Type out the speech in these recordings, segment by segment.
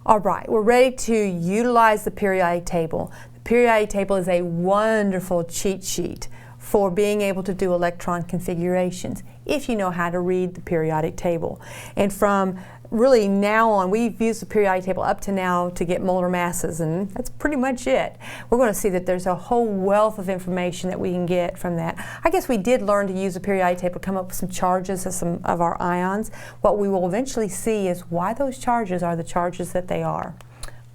All right, we're ready to utilize the periodic table. The periodic table is a wonderful cheat sheet for being able to do electron configurations if you know how to read the periodic table. And from really now on, we've used the periodic table up to now to get molar masses, and that's pretty much it. We're going to see that there's a whole wealth of information that we can get from that. I guess we did learn to use the periodic table to come up with some charges of some of our ions. What we will eventually see is why those charges are the charges that they are.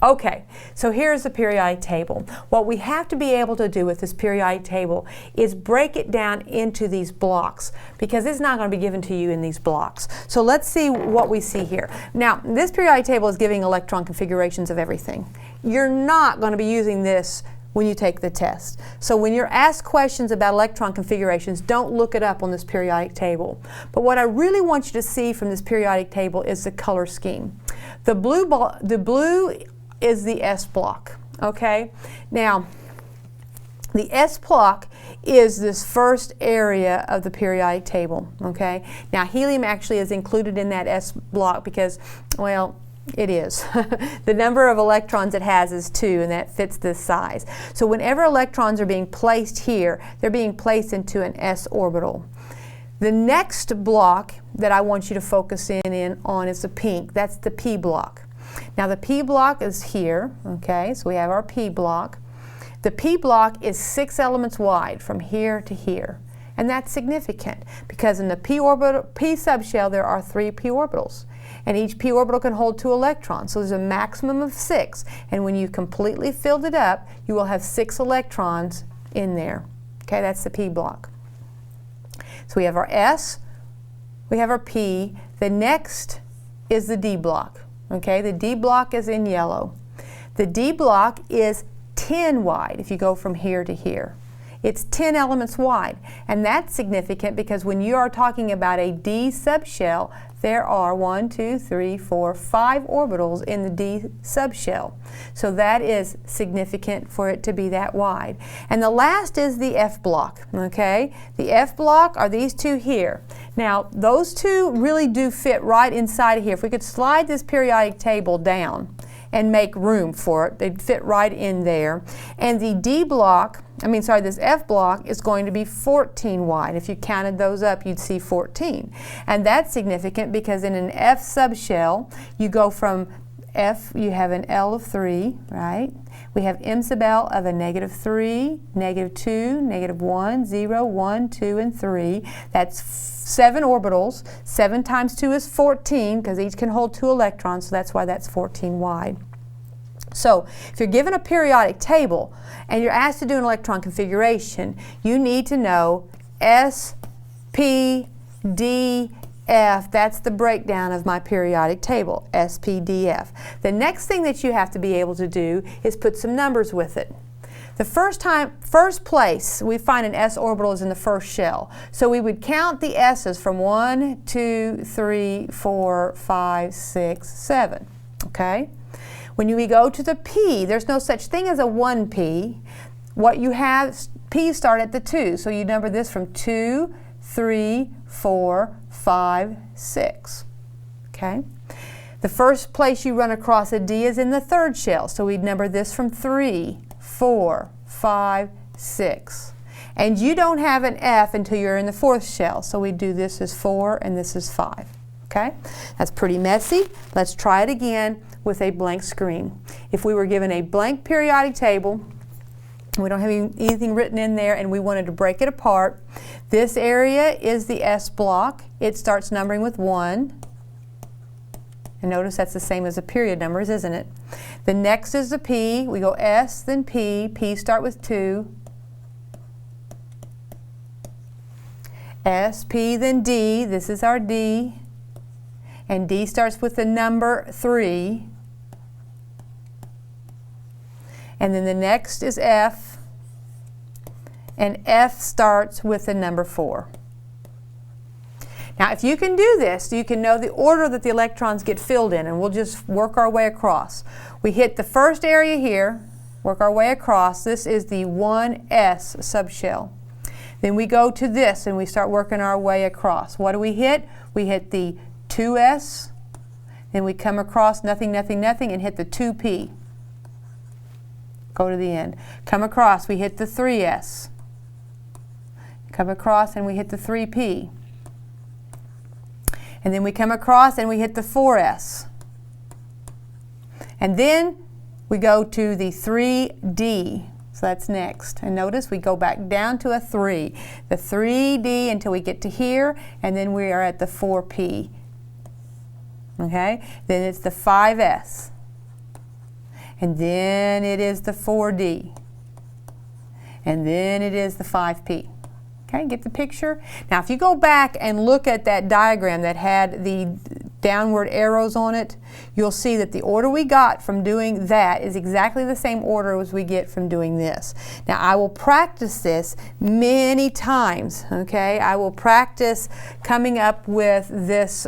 Okay, so here's the periodic table. What we have to be able to do with this periodic table is break it down into these blocks, because it's not going to be given to you in these blocks. So let's see what we see here. Now, this periodic table is giving electron configurations of everything. You're not going to be using this when you take the test. So when you're asked questions about electron configurations, don't look it up on this periodic table. But what I really want you to see from this periodic table is the color scheme. The blue is the S block, okay? Now, the S block is this first area of the periodic table, okay? Now, helium actually is included in that S block because, well, it is. The number of electrons it has is 2, and that fits this size. So whenever electrons are being placed here, they're being placed into an S orbital. The next block that I want you to focus in on is the pink. That's the P block. Now the P block is here, okay, so we have our P block. The P block is 6 elements wide from here to here, and that's significant because in the P subshell there are 3 P orbitals, and each P orbital can hold 2 electrons, so there's a maximum of 6, and when you completely filled it up, you will have 6 electrons in there. Okay, that's the P block. So we have our S, we have our P, the next is the D block. Okay, the D block is in yellow. The D block is 10 wide if you go from here to here. It's 10 elements wide, and that's significant because when you are talking about a D subshell, there are 1, 2, 3, 4, 5 orbitals in the D subshell. So that is significant for it to be that wide. And the last is the F block, okay? The F block are these 2 here. Now, those 2 really do fit right inside of here. If we could slide this periodic table down and make room for it, they'd fit right in there. And the D block, this F block is going to be 14 wide. If you counted those up, you'd see 14. And that's significant because in an F subshell, you go from F, you have an L of 3, right? We have M sub L of a -3, -2, -1, 0, 1, 2, and 3. That's 7 orbitals. 7 times 2 is 14 because each can hold 2 electrons, so that's why that's 14 wide. So if you're given a periodic table and you're asked to do an electron configuration, you need to know S, P, D, F. That's the breakdown of my periodic table, S, P, D, F. The next thing that you have to be able to do is put some numbers with it. The first place we find an S orbital is in the first shell. So we would count the S's from 1, 2, 3, 4, 5, 6, 7. Okay? When we go to the P, there's no such thing as a 1P. What you have, P start at the 2. So you number this from 2, 3, 4, 5, 6. Okay? The first place you run across a D is in the third shell. So we'd number this from 3, 4, 5, 6. And you don't have an F until you're in the fourth shell. So we do this as 4 and this is 5. Okay? That's pretty messy. Let's try it again with a blank screen. If we were given a blank periodic table, we don't have anything written in there, and we wanted to break it apart, this area is the S block. It starts numbering with 1. And notice that's the same as the period numbers, isn't it? The next is the P. We go S, then P. P start with 2. S, P, then D. This is our D. And D starts with the number 3. And then the next is F. And F starts with the number 4. Now, if you can do this, you can know the order that the electrons get filled in, and we'll just work our way across. We hit the first area here, work our way across. This is the 1S subshell. Then we go to this and we start working our way across. What do we hit? We hit the 2S, Then we come across nothing, nothing, nothing, and hit the 2p. Go to the end. Come across, we hit the 3s. Come across and we hit the 3p. And then we come across and we hit the 4s. And then we go to the 3d. So that's next. And notice we go back down to a 3. The 3d until we get to here, and then we are at the 4p. Okay? Then it's the 5s. And then it is the 4d. And then it is the 5p. Okay, get the picture? Now if you go back and look at that diagram that had the downward arrows on it, you'll see that the order we got from doing that is exactly the same order as we get from doing this. Now I will practice this many times, okay? I will practice coming up with this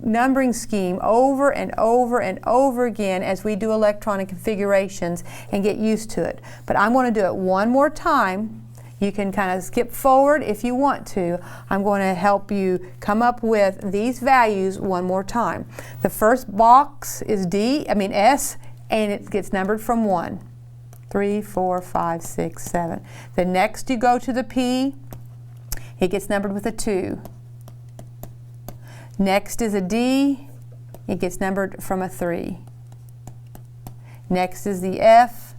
numbering scheme over and over and over again as we do electronic configurations and get used to it. But I'm going to do it one more time. You can kind of skip forward if you want to. I'm going to help you come up with these values one more time. The first box is S, and it gets numbered from 1. 3, 4, 5, 6, 7. The next you go to the P, it gets numbered with a 2. Next is a D, it gets numbered from a 3. Next is the F,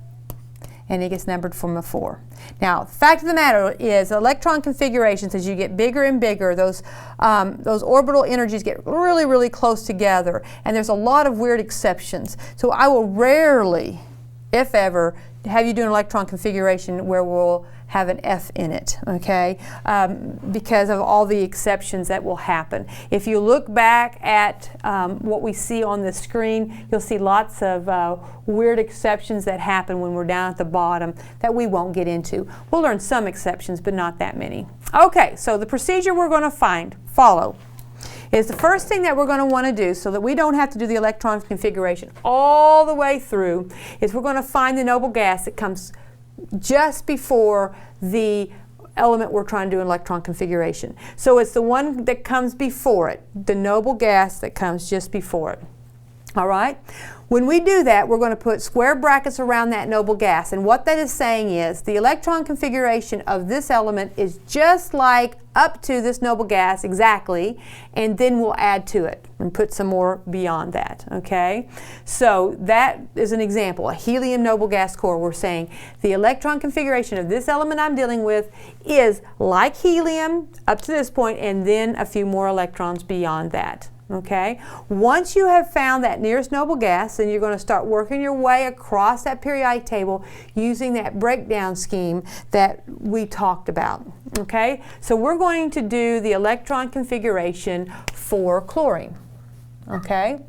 and it gets numbered from a 4. Now, fact of the matter is, electron configurations, as you get bigger and bigger, those orbital energies get really, really close together, and there's a lot of weird exceptions. So I will rarely, if ever, have you do an electron configuration where we'll have an F in it, okay? Because of all the exceptions that will happen. If you look back at what we see on the screen, you'll see lots of weird exceptions that happen when we're down at the bottom that we won't get into. We'll learn some exceptions, but not that many. Okay, so the procedure we're going to follow is the first thing that we're going to want to do, so that we don't have to do the electron configuration all the way through, is we're going to find the noble gas that comes just before the element we're trying to do an electron configuration. So it's the one that comes before it, the noble gas that comes just before it. All right? When we do that, we're going to put square brackets around that noble gas, and what that is saying is the electron configuration of this element is just like up to this noble gas exactly, and then we'll add to it and put some more beyond that, okay? So that is an example, a helium noble gas core. We're saying the electron configuration of this element I'm dealing with is like helium up to this point, and then a few more electrons beyond that. Okay? Once you have found that nearest noble gas, then you're going to start working your way across that periodic table using that breakdown scheme that we talked about. Okay? So we're going to do the electron configuration for chlorine. Okay?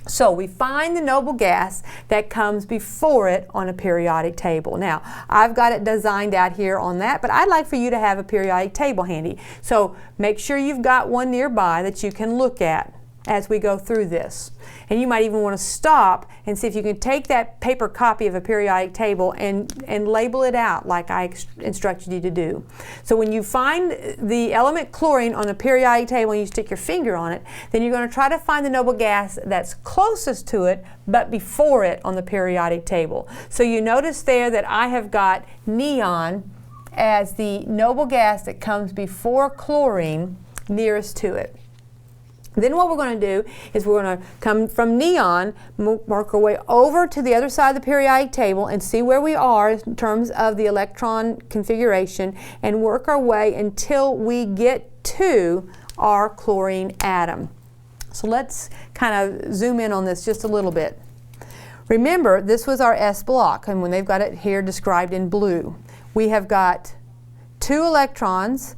So we find the noble gas that comes before it on a periodic table. Now, I've got it designed out here on that, but I'd like for you to have a periodic table handy. So make sure you've got one nearby that you can look at as we go through this. And you might even want to stop and see if you can take that paper copy of a periodic table and label it out like I instructed you to do. So when you find the element chlorine on a periodic table and you stick your finger on it, then you're going to try to find the noble gas that's closest to it but before it on the periodic table. So you notice there that I have got neon as the noble gas that comes before chlorine nearest to it. Then what we're going to do is we're going to come from neon, work our way over to the other side of the periodic table and see where we are in terms of the electron configuration, and work our way until we get to our chlorine atom. So let's kind of zoom in on this just a little bit. Remember, this was our S block, and when they've got it here described in blue, we have got 2 electrons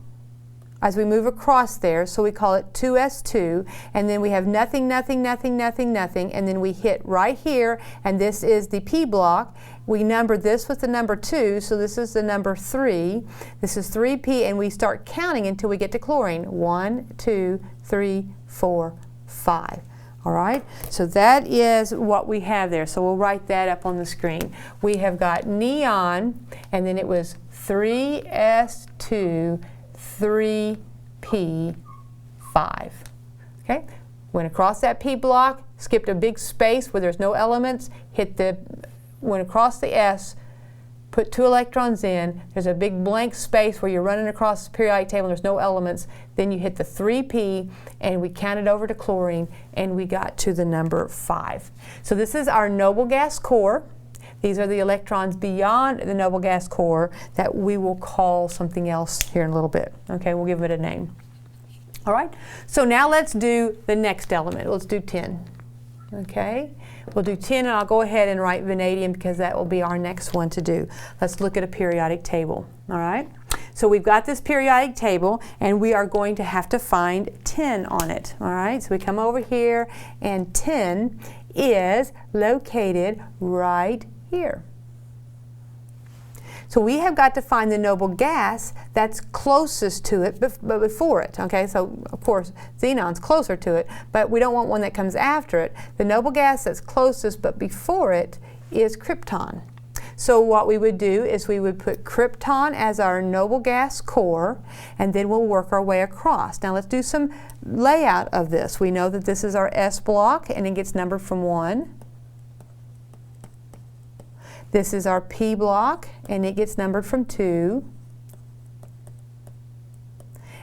as we move across there, so we call it 2s2, and then we have nothing, nothing, nothing, nothing, nothing, and then we hit right here, and this is the P block. We number this with the number 2, so this is the number 3. This is 3p, and we start counting until we get to chlorine. 1, 2, 3, 4, 5. All right, so that is what we have there. So we'll write that up on the screen. We have got neon, and then it was 3s2, 3p5. Okay, Went across that P block, skipped a big space where there's no elements, went across the S, put 2 electrons in, there's a big blank space where you're running across the periodic table and there's no elements, then you hit the 3p and we counted over to chlorine and we got to the number 5. So this is our noble gas core. These are the electrons beyond the noble gas core that we will call something else here in a little bit. Okay, we'll give it a name. All right, so now let's do the next element. Let's do 10. Okay, we'll do 10 and I'll go ahead and write vanadium because that will be our next one to do. Let's look at a periodic table. All right, so we've got this periodic table and we are going to have to find 10 on it. All right, so we come over here and 10 is located right here. So we have got to find the noble gas that's closest to it, but before it. Okay, so of course xenon's closer to it, but we don't want one that comes after it. The noble gas that's closest but before it is krypton. So what we would do is we would put krypton as our noble gas core, and then we'll work our way across. Now let's do some layout of this. We know that this is our S block, and it gets numbered from 1. This is our P block, and it gets numbered from 2.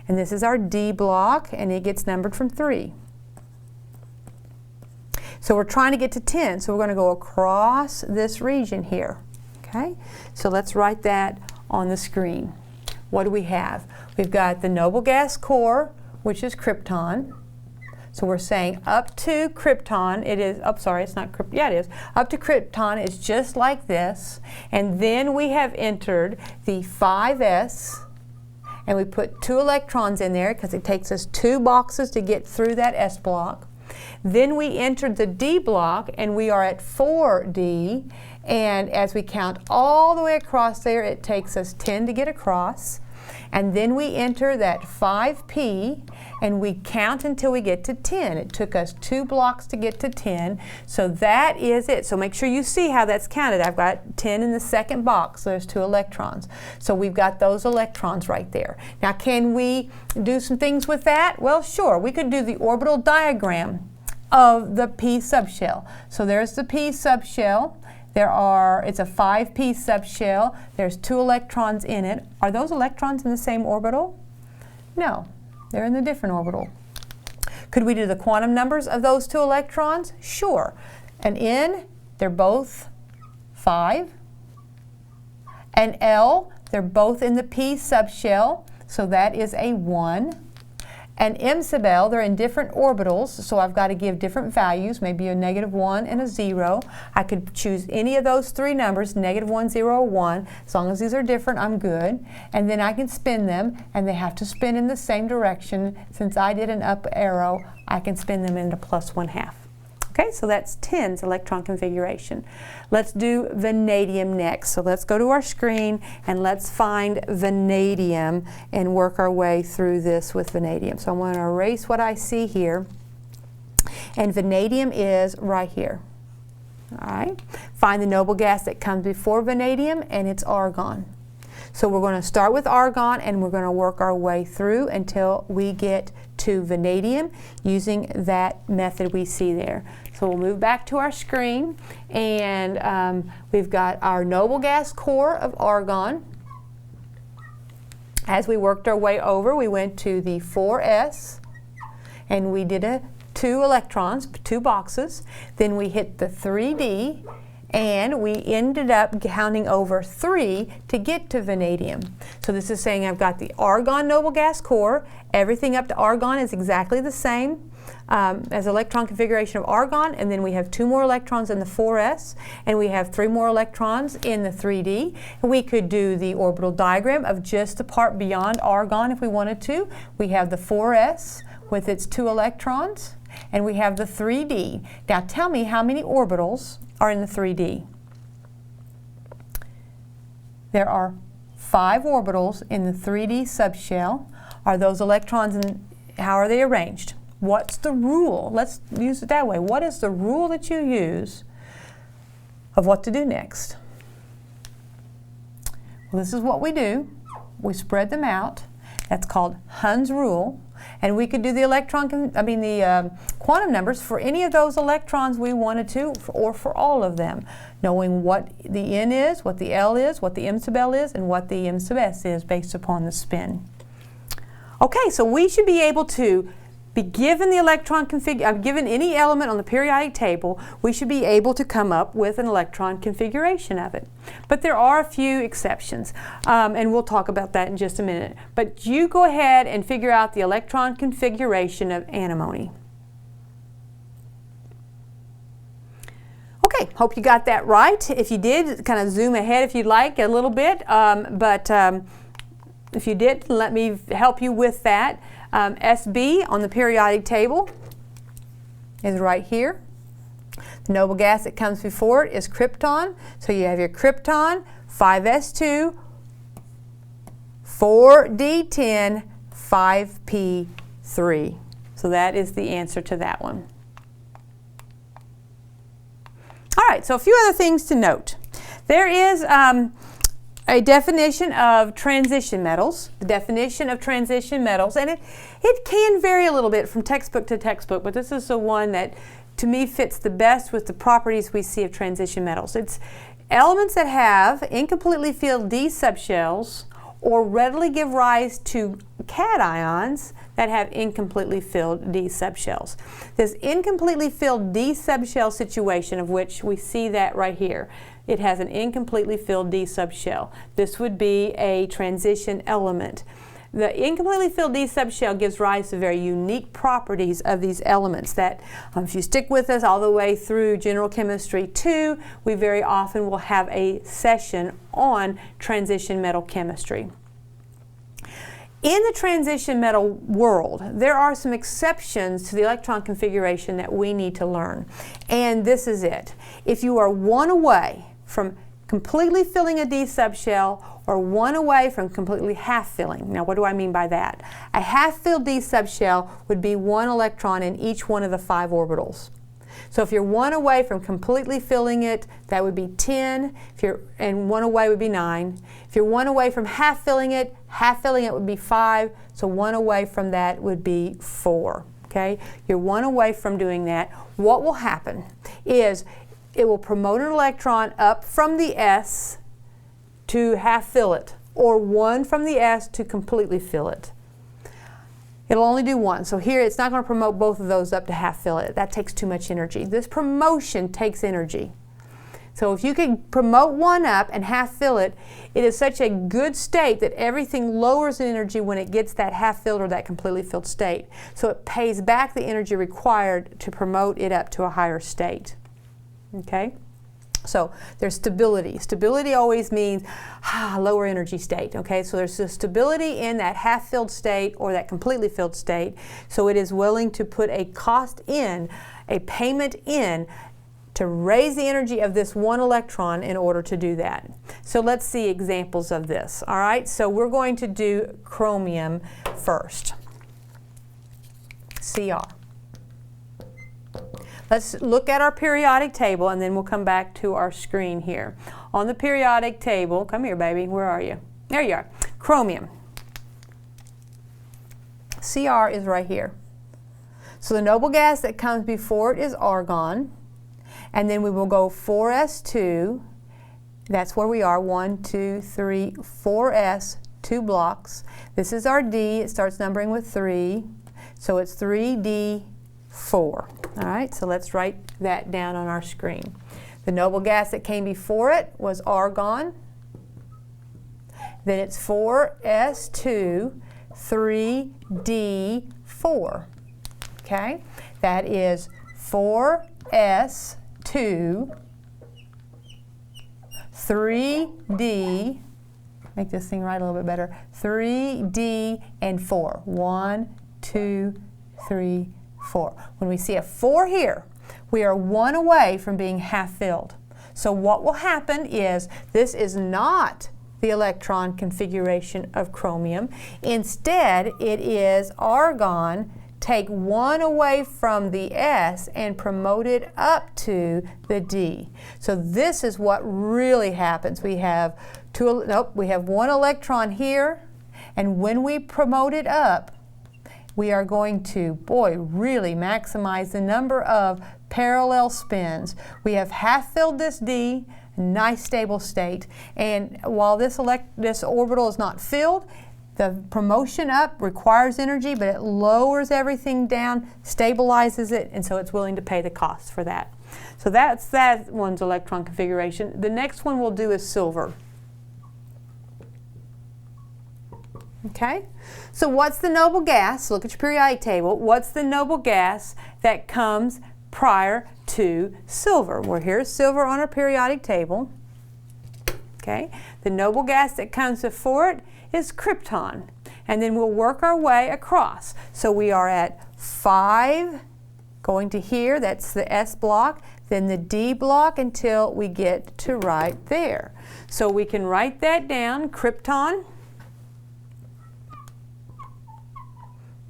And this is our D block, and it gets numbered from 3. So we're trying to get to 10, so we're going to go across this region here. Okay, so let's write that on the screen. What do we have? We've got the noble gas core, which is krypton. So we're saying up to krypton, it is, oh, sorry, it's not krypton, yeah it is. Up to krypton is just like this. And then we have entered the 5s, and we put 2 electrons in there because it takes us 2 boxes to get through that S block. Then we entered the D block, and we are at 4D. And as we count all the way across there, it takes us 10 to get across. And then we enter that 5p, and we count until we get to 10. It took us 2 blocks to get to 10, so that is it. So make sure you see how that's counted. I've got 10 in the second box, so there's 2 electrons. So we've got those electrons right there. Now can we do some things with that? Well, sure. We could do the orbital diagram of the p subshell. So there's the p subshell. It's a 5p subshell. There's 2 electrons in it. Are those electrons in the same orbital? No, they're in a different orbital. Could we do the quantum numbers of those 2 electrons? Sure. And N, they're both 5. And L, they're both in the p subshell, so that is a 1. And M sub L, they're in different orbitals, so I've got to give different values, maybe a -1 and a 0. I could choose any of those 3 numbers, -1, 0, or 1. As long as these are different, I'm good. And then I can spin them, and they have to spin in the same direction. Since I did an up arrow, I can spin them into +1/2. Okay, so that's 10's electron configuration. Let's do vanadium next. So let's go to our screen and let's find vanadium and work our way through this with vanadium. So I'm going to erase what I see here. And vanadium is right here. All right, find the noble gas that comes before vanadium, and it's argon. So we're going to start with argon, and we're going to work our way through until we get to vanadium using that method we see there. So we'll move back to our screen, and we've got our noble gas core of argon. As we worked our way over, we went to the 4s, and we did 2 electrons, 2 boxes. Then we hit the 3d, and we ended up counting over 3 to get to vanadium. So this is saying I've got the argon noble gas core. Everything up to argon is exactly the same as electron configuration of argon, and then we have 2 more electrons in the 4s, and we have 3 more electrons in the 3d. And we could do the orbital diagram of just the part beyond argon if we wanted to. We have the 4s with its 2 electrons, and we have the 3d. Now tell me how many orbitals are in the 3d. There are 5 orbitals in the 3d subshell. Are those electrons, and how are they arranged? What's the rule? Let's use it that way. What is the rule that you use of what to do next? Well, this is what we do. We spread them out. That's called Hund's rule. And we could do the quantum numbers for any of those electrons we wanted to, or for all of them, knowing what the N is, what the L is, what the M sub L is, and what the M sub S is based upon the spin. Okay, so we should be able to be given the electron given any element on the periodic table, we should be able to come up with an electron configuration of it. But there are a few exceptions, and we'll talk about that in just a minute. But you go ahead and figure out the electron configuration of antimony. Okay, hope you got that right. If you did, kind of zoom ahead if you'd like a little bit, if you did, let me help you with that. SB on the periodic table is right here. The noble gas that comes before it is krypton. So you have your krypton, 5s2, 4d10, 5p3. So that is the answer to that one. All right, so a few other things to note. There is a definition of transition metals, the definition of transition metals, and it can vary a little bit from textbook to textbook, but this is the one that to me fits the best with the properties we see of transition metals. It's elements that have incompletely filled d subshells or readily give rise to cations that have incompletely filled d subshells. This incompletely filled d subshell situation, of which we see that right here, it has an incompletely filled d subshell. This would be a transition element. The incompletely filled d subshell gives rise to very unique properties of these elements that, if you stick with us all the way through General Chemistry 2, we very often will have a session on transition metal chemistry. In the transition metal world, there are some exceptions to the electron configuration that we need to learn. And this is it. If you are one away from completely filling a d subshell or one away from completely half filling. Now, what do I mean by that? A half-filled d subshell would be one electron in each one of the 5 orbitals. So if you're one away from completely filling it, that would be 10, and one away would be 9. If you're one away from half filling it would be 5, so one away from that would be 4. Okay? You're one away from doing that. What will happen is it will promote an electron up from the S to half fill it, or one from the S to completely fill it. It'll only do one. So here it's not going to promote both of those up to half fill it. That takes too much energy. This promotion takes energy. So if you can promote one up and half fill it, it is such a good state that everything lowers in energy when it gets that half filled or that completely filled state. So it pays back the energy required to promote it up to a higher state. Okay? So there's stability. Stability always means lower energy state. Okay, so there's a stability in that half-filled state or that completely filled state. So it is willing to put a cost in, a payment in, to raise the energy of this one electron in order to do that. So let's see examples of this. All right, so we're going to do chromium first. Cr. Let's look at our periodic table and then we'll come back to our screen here. On the periodic table, come here baby, where are you? There you are. Chromium. Cr is right here. So the noble gas that comes before it is argon. And then we will go 4s2. That's where we are. 1, 2, 3, 4s, 2 blocks. This is our D. It starts numbering with 3. So it's 3d4. All right, so let's write that down on our screen. The noble gas that came before it was argon. Then it's 4s2, 3d4. Okay, that is 4s2, 3d, make this thing write a little bit better, 3d and 4. 1, 2, 3, 4. When we see a 4 here, we are one away from being half filled. So what will happen is this is not the electron configuration of chromium. Instead, it is argon. Take 1 away from the S and promote it up to the D. So this is what really happens. We have we have 1 electron here, and when we promote it up, we are going to, boy, really maximize the number of parallel spins. We have half-filled this D, nice stable state, and while this orbital is not filled, the promotion up requires energy, but it lowers everything down, stabilizes it, and so it's willing to pay the cost for that. So that's that one's electron configuration. The next one we'll do is silver. Okay, so what's the noble gas? Look at your periodic table. What's the noble gas that comes prior to silver? Well, here's silver on our periodic table. Okay, the noble gas that comes before it is krypton, and then we'll work our way across. So we are at 5 going to here, that's the S block, then the D block until we get to right there. So we can write that down, krypton.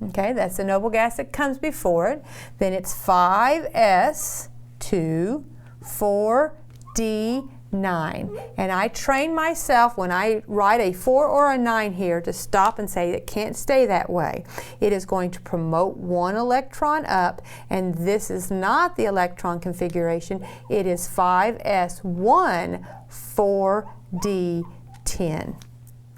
Okay, that's the noble gas that comes before it. Then it's 5S, 2, 4D, 9. And I train myself when I write a 4 or a 9 here to stop and say it can't stay that way. It is going to promote 1 electron up, and this is not the electron configuration. It is 5S1, 4D, 10.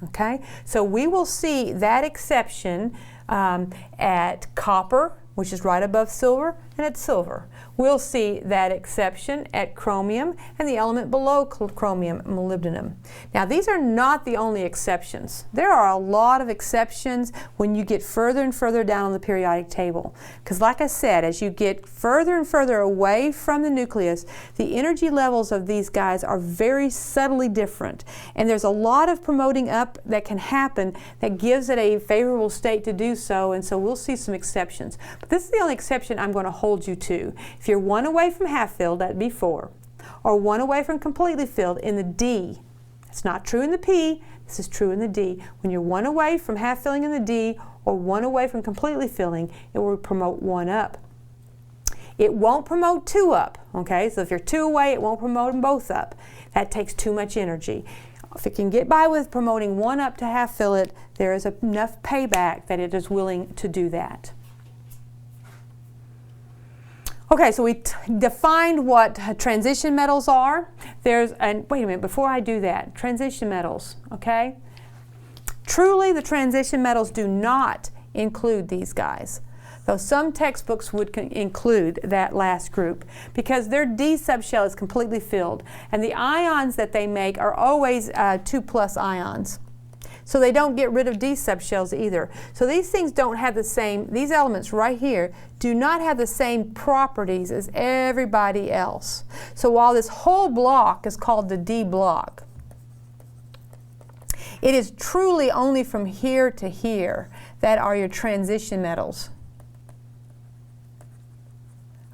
Okay, so we will see that exception at copper, which is right above silver, and at silver. We'll see that exception at chromium and the element below chromium, molybdenum. Now, these are not the only exceptions. There are a lot of exceptions when you get further and further down on the periodic table. Because like I said, as you get further and further away from the nucleus, the energy levels of these guys are very subtly different. And there's a lot of promoting up that can happen that gives it a favorable state to do so, and so we'll see some exceptions. But this is the only exception I'm going to hold you to. If you're 1 away from half filled, that'd be 4, or 1 away from completely filled in the D. It's not true in the P, this is true in the D. When you're 1 away from half filling in the D, or 1 away from completely filling, it will promote 1 up. It won't promote 2 up, okay? So if you're 2 away, it won't promote them both up. That takes too much energy. If it can get by with promoting 1 up to half fill it, there is enough payback that it is willing to do that. Okay, so we defined what transition metals are. And wait a minute, before I do that, transition metals, okay? Truly, the transition metals do not include these guys, though some textbooks would include that last group because their D subshell is completely filled, and the ions that they make are always 2+ ions. So they don't get rid of D subshells either. So these things don't have the same, these elements right here do not have the same properties as everybody else. So while this whole block is called the D block, it is truly only from here to here that are your transition metals,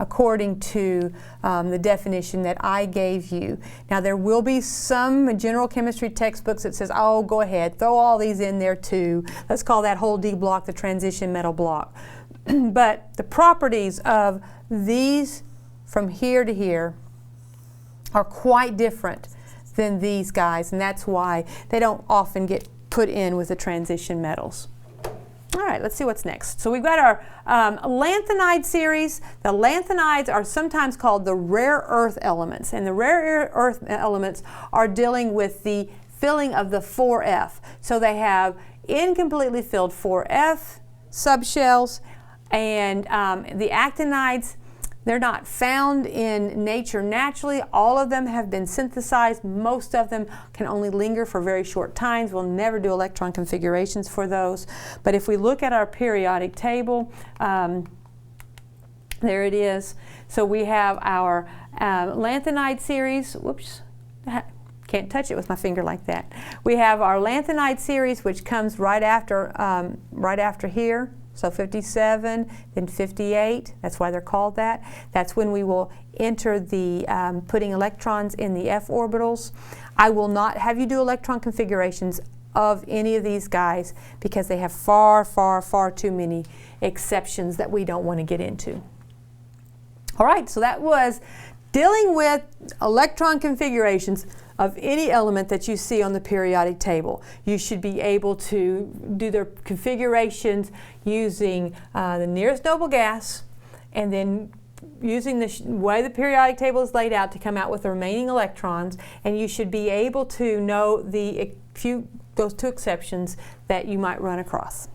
according to the definition that I gave you. Now there will be some general chemistry textbooks that says, oh, go ahead, throw all these in there too. Let's call that whole D block the transition metal block. But the properties of these from here to here are quite different than these guys, and that's why they don't often get put in with the transition metals. All right, let's see what's next. So we've got our lanthanide series. The lanthanides are sometimes called the rare earth elements, and the rare earth elements are dealing with the filling of the 4F. So they have incompletely filled 4F subshells, and the actinides, they're not found in nature naturally. All of them have been synthesized. Most of them can only linger for very short times. We'll never do electron configurations for those. But if we look at our periodic table, there it is. So we have our lanthanide series. Whoops, can't touch it with my finger like that. We have our lanthanide series, which comes right after here. So 57, then 58, that's why they're called that. That's when we will enter the putting electrons in the F orbitals. I will not have you do electron configurations of any of these guys because they have far, far, far too many exceptions that we don't want to get into. All right, so that was dealing with electron configurations of any element that you see on the periodic table. You should be able to do their configurations using the nearest noble gas, and then using the way the periodic table is laid out to come out with the remaining electrons, and you should be able to know those two exceptions that you might run across.